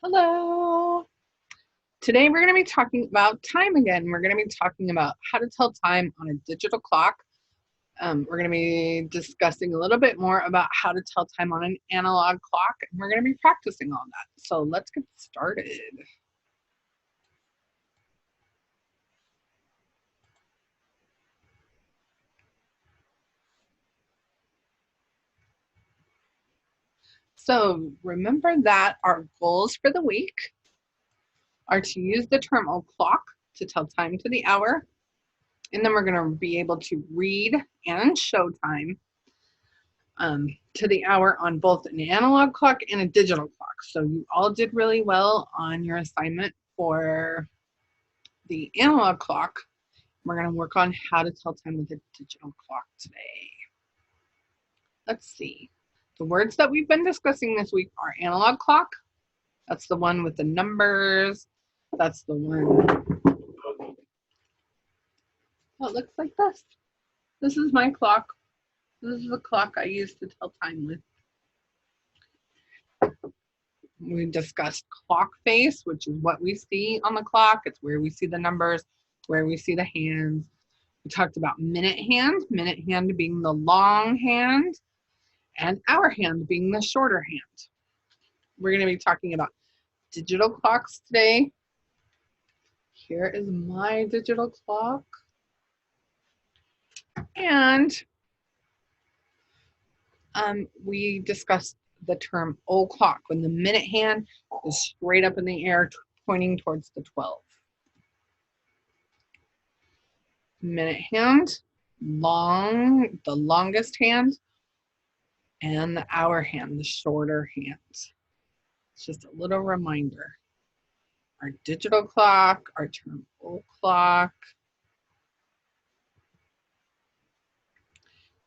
Hello. Today we're going to be talking about time again. We're going to be talking about how to tell time on a digital clock. We're going to be discussing a little bit more about how to tell time on an analog clock, and we're going to be practicing all that. So let's get started. So remember that our goals for the week are to use the term o'clock to tell time to the hour, and then we're going to be able to read and show time to the hour on both an analog clock and a digital clock. So you all did really well on your assignment for the analog clock. We're going to work on how to tell time with a digital clock today. Let's see. The words that we've been discussing this week are analog clock. That's the one with the numbers. That's the one. Oh, it looks like this. This is my clock. This is the clock I use to tell time with. We discussed clock face, which is what we see on the clock. It's where we see the numbers, where we see the hands. We talked about minute hand being the long hand, and hour hand being the shorter hand. We're going to be talking about digital clocks today. Here is my digital clock. And we discussed the term o'clock when the minute hand is straight up in the air pointing towards the 12. Minute hand, long, the longest hand, and the hour hand, the shorter hand. It's just a little reminder. Our digital clock, our term o'clock.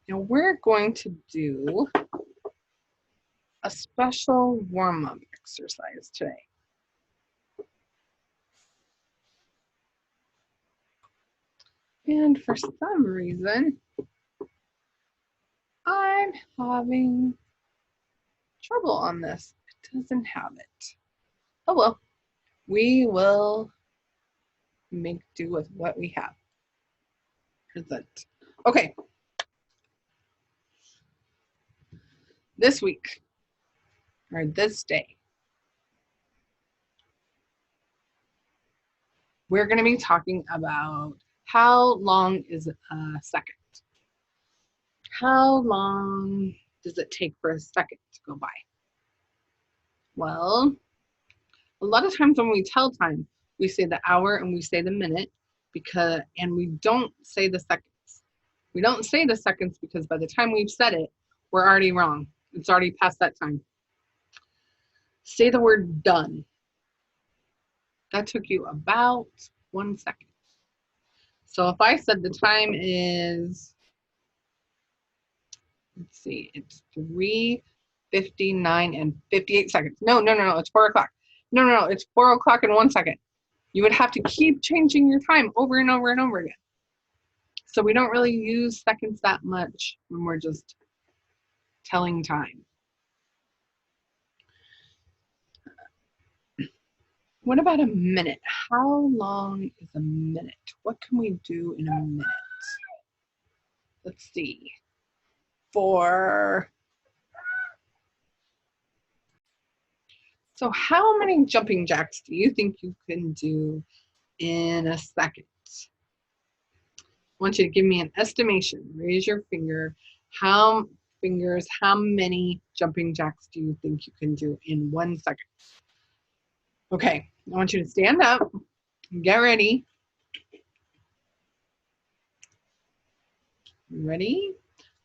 Now we're going to do a special warm-up exercise today. And for some reason, I'm having trouble on this. It doesn't have it. Oh well, we will make do with what we have. Present. Okay. This week, or this day, we're going to be talking about how long is a second? How long does it take for a second to go by? Well, a lot of times when we tell time, we say the hour and we say the minute and we don't say the seconds. We don't say the seconds because by the time we've said it, we're already wrong. It's already past that time. Say the word done. That took you about 1 second. So if I said the time is, let's see, it's 3:59 and 58 seconds. No, it's 4 o'clock. No, it's 4 o'clock and 1 second. You would have to keep changing your time over and over and over again. So we don't really use seconds that much when we're just telling time. What about a minute? How long is a minute? What can we do in a minute? Let's see. So how many jumping jacks do you think you can do in a second? I want you to give me an estimation. Raise your finger. How many jumping jacks do you think you can do in 1 second? Okay, I want you to stand up, get ready. Ready?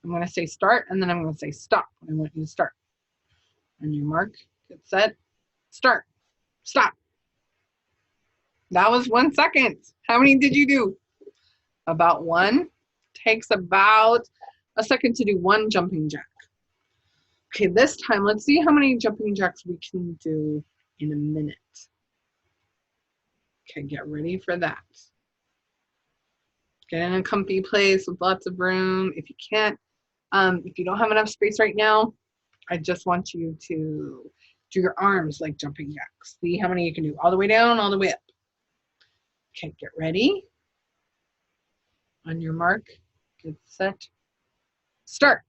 I'm going to say start, and then I'm going to say stop. I want you to start. On your mark, get set, start, stop. That was 1 second. How many did you do? About one. Takes about a second to do one jumping jack. Okay, this time, let's see how many jumping jacks we can do in a minute. Okay, get ready for that. Get in a comfy place with lots of room. If you can't, if you don't have enough space right now, I just want you to Do your arms like jumping jacks. See how many you can do. All the way down, all the way up. Okay, get ready. On your mark, get set, start.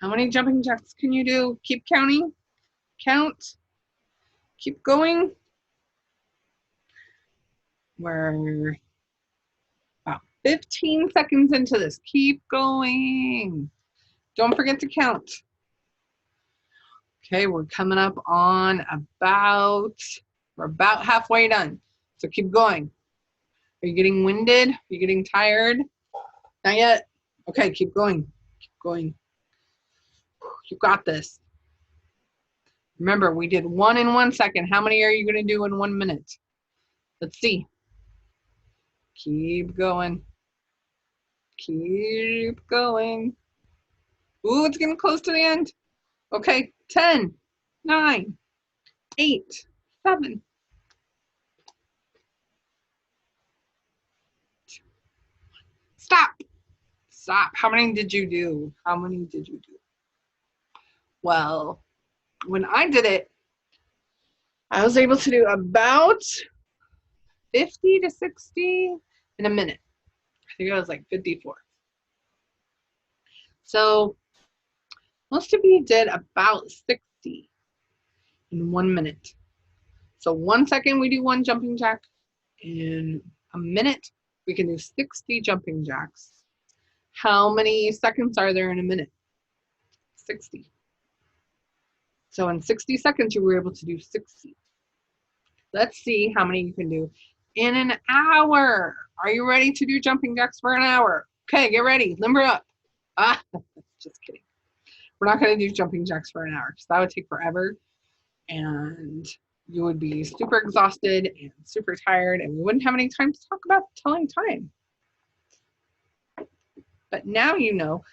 How many jumping jacks can you do? Keep counting. Count. Keep going. We're about 15 seconds into this. Keep going. Don't forget to count. Okay, we're coming up on we're about halfway done. So keep going. Are you getting winded? Are you getting tired? Not yet. Okay, keep going. Keep going. You got this. Remember, we did 1 in 1 second. How many are you going to do in 1 minute? Let's see. Keep going. Keep going. Ooh, it's getting close to the end. Okay, 10, 9, 8, 7. Stop. Stop. How many did you do? How many did you do? Well, when I did it, I was able to do about 50 to 60 in a minute. I think it was like 54. So most of you did about 60 in 1 minute. So 1 second we do 1 jumping jack. In a minute, we can do 60 jumping jacks. How many seconds are there in a minute? 60. So in 60 seconds, you were able to do 60. Let's see how many you can do in an hour. Are you ready to do jumping jacks for an hour? Okay, get ready. Limber up. Ah, just kidding. We're not going to do jumping jacks for an hour because that would take forever. And you would be super exhausted and super tired, and we wouldn't have any time to talk about telling time. But now you know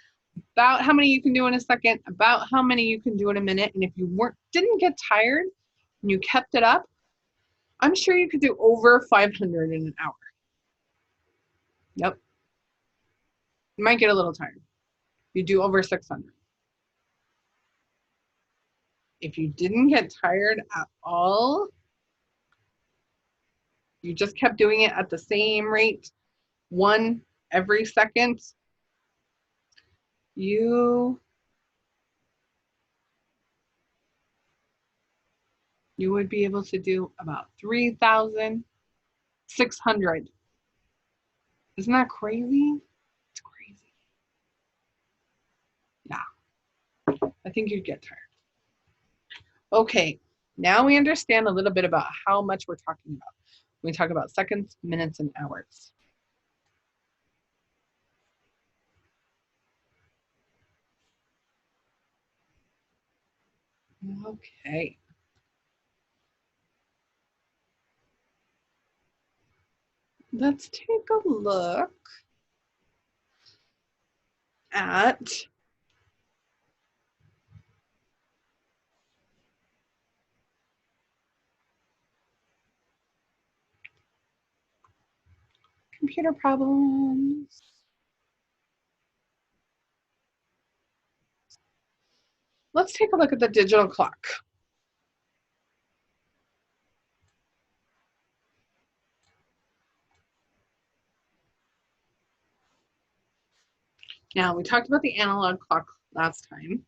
about how many you can do in a second, about how many you can do in a minute, and if you didn't get tired and you kept it up, I'm sure you could do over 500 in an hour. Yep. You might get a little tired. You do over 600. If you didn't get tired at all, you just kept doing it at the same rate, 1 every second, you would be able to do about 3,600. Isn't that crazy? It's crazy. Yeah, I think you'd get tired. Okay, now we understand a little bit about how much we're talking about. We talk about seconds, minutes, and hours. Okay. Let's take a look at computer problems. Let's take a look at the digital clock. Now, we talked about the analog clock last time.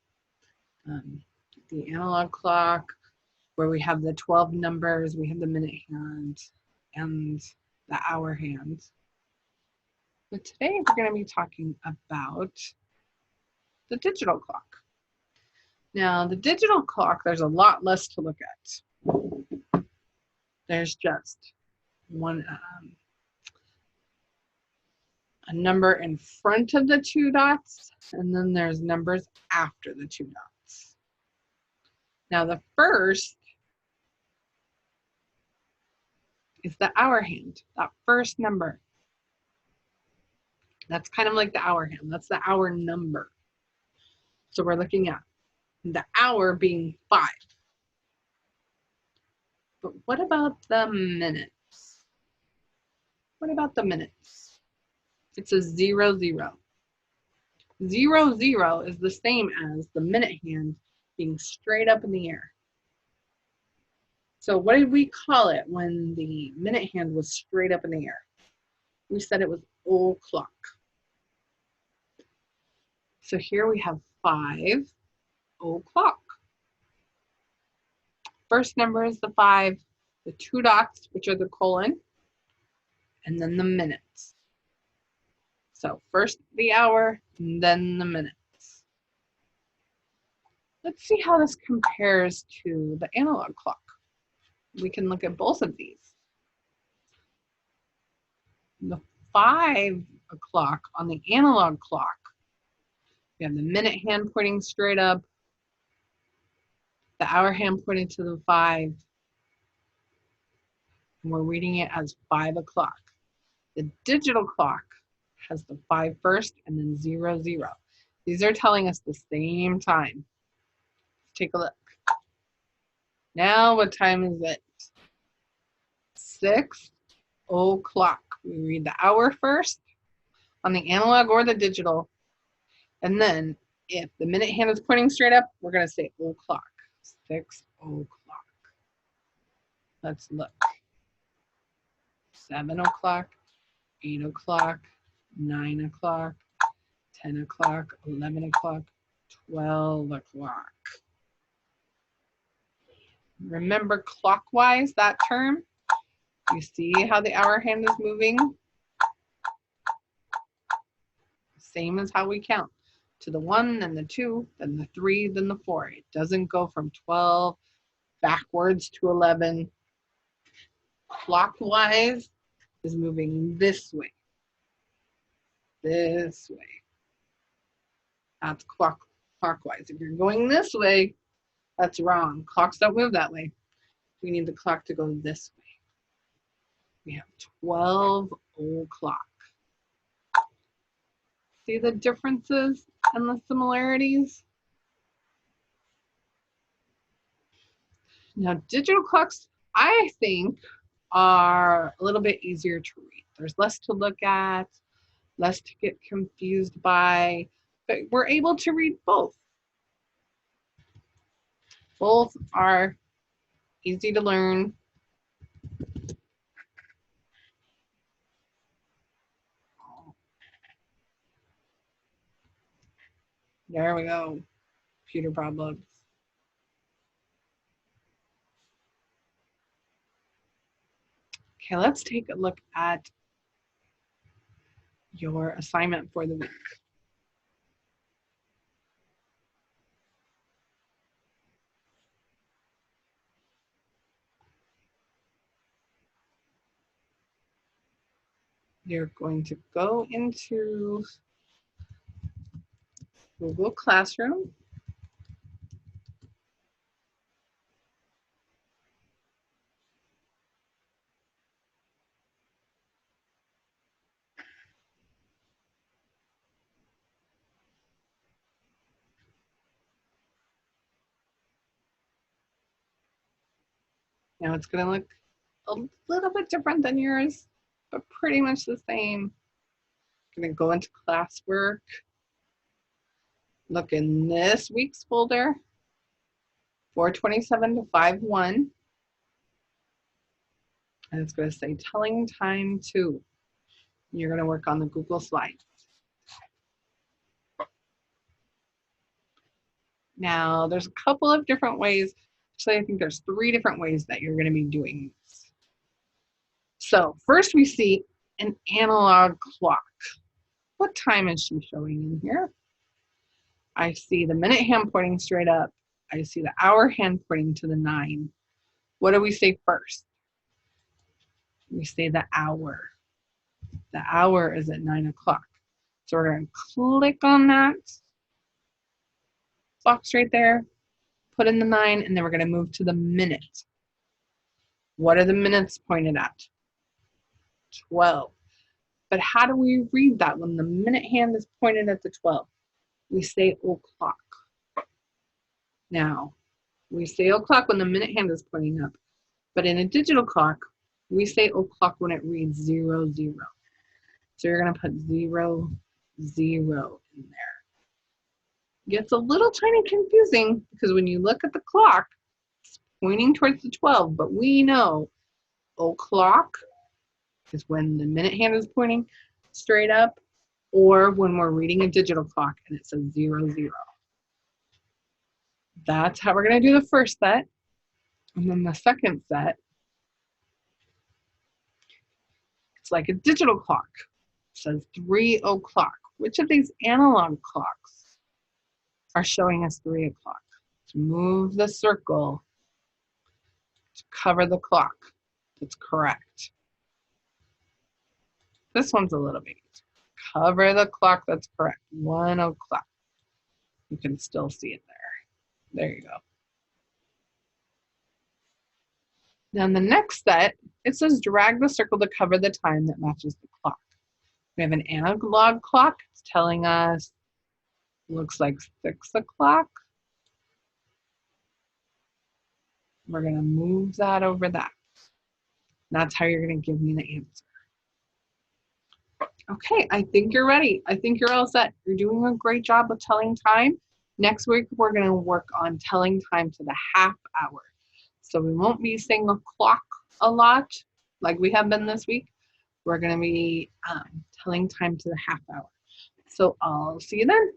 The analog clock, where we have the 12 numbers, we have the minute hand and the hour hand. But today we're going to be talking about the digital clock. Now, the digital clock, there's a lot less to look at. There's just a number in front of the 2 dots, and then there's numbers after the 2 dots. Now, the first is the hour hand, that first number. That's kind of like the hour hand. That's the hour number. So we're looking at the hour being 5. But what about the minutes? What about the minutes? It's a 0, 0. 0, 0 is the same as the minute hand being straight up in the air. So what did we call it when the minute hand was straight up in the air? We said it was o'clock. So here we have 5 o'clock. First number is the 5, the 2 dots, which are the colon, and then the minutes. So first the hour, and then the minutes. Let's see how this compares to the analog clock. We can look at both of these. The 5 o'clock on the analog clock, we have the minute hand pointing straight up, the hour hand pointing to the 5, and we're reading it as 5 o'clock. The digital clock has the 5 first and then 0, 0. These are telling us the same time. Let's take a look. Now what time is it? 6 o'clock. We read the hour first on the analog or the digital. And then if the minute hand is pointing straight up, we're going to say o'clock. 6 o'clock. Let's look. 7 o'clock, 8 o'clock, 9 o'clock, 10 o'clock, 11 o'clock, 12 o'clock. Remember clockwise, that term? You see how the hour hand is moving? Same as how we count. To the 1, then the 2, then the 3, then the 4. It doesn't go from 12 backwards to 11. Clockwise is moving this way. This way. That's clockwise. If you're going this way, that's wrong. Clocks don't move that way. We need the clock to go this way. We have 12 o'clock. See the differences and the similarities? Now, digital clocks, I think, are a little bit easier to read. There's less to look at, less to get confused by, but we're able to read both. Both are easy to learn. There we go. Computer problems. Okay, let's take a look at your assignment for the week. You're going to go into Google Classroom. Now it's going to look a little bit different than yours, but pretty much the same. I'm going to go into classwork, look in this week's folder, 427 to 5-1, and it's going to say telling time 2. You're going to work on the Google Slides. Now, there's a couple of different ways. Actually, I think there's 3 different ways that you're going to be doing this. So first we see an analog clock. What time is she showing in here? I see the minute hand pointing straight up. I see the hour hand pointing to the 9. What do we say first? We say the hour. The hour is at 9 o'clock. So we're going to click on that box right there, put in the 9, and then we're going to move to the minute. What are the minutes pointed at? 12. But how do we read that when the minute hand is pointed at the 12? We say o'clock. Now, we say o'clock when the minute hand is pointing up, but in a digital clock, we say o'clock when it reads 0, 0. So you're going to put 0, 0 in there. Gets a little tiny confusing because when you look at the clock, it's pointing towards the 12, but we know o'clock is when the minute hand is pointing straight up, or when we're reading a digital clock and it says 00. That's how we're going to do the first set. And then the second set, it's like a digital clock. It says 3 o'clock. Which of these analog clocks are showing us 3 o'clock? Let's move the circle to cover the clock. That's correct. This one's a little bit easier. Cover the clock. That's correct. 1 o'clock. You can still see it there. There you go. Then the next set, it says drag the circle to cover the time that matches the clock. We have an analog clock. It's telling us, looks like 6 o'clock. We're going to move that over that. That's how you're going to give me the answer. Okay, I think you're ready. I think you're all set. You're doing a great job of telling time. Next week, we're going to work on telling time to the half hour. So we won't be saying o'clock a lot like we have been this week. We're going to be telling time to the half hour. So I'll see you then.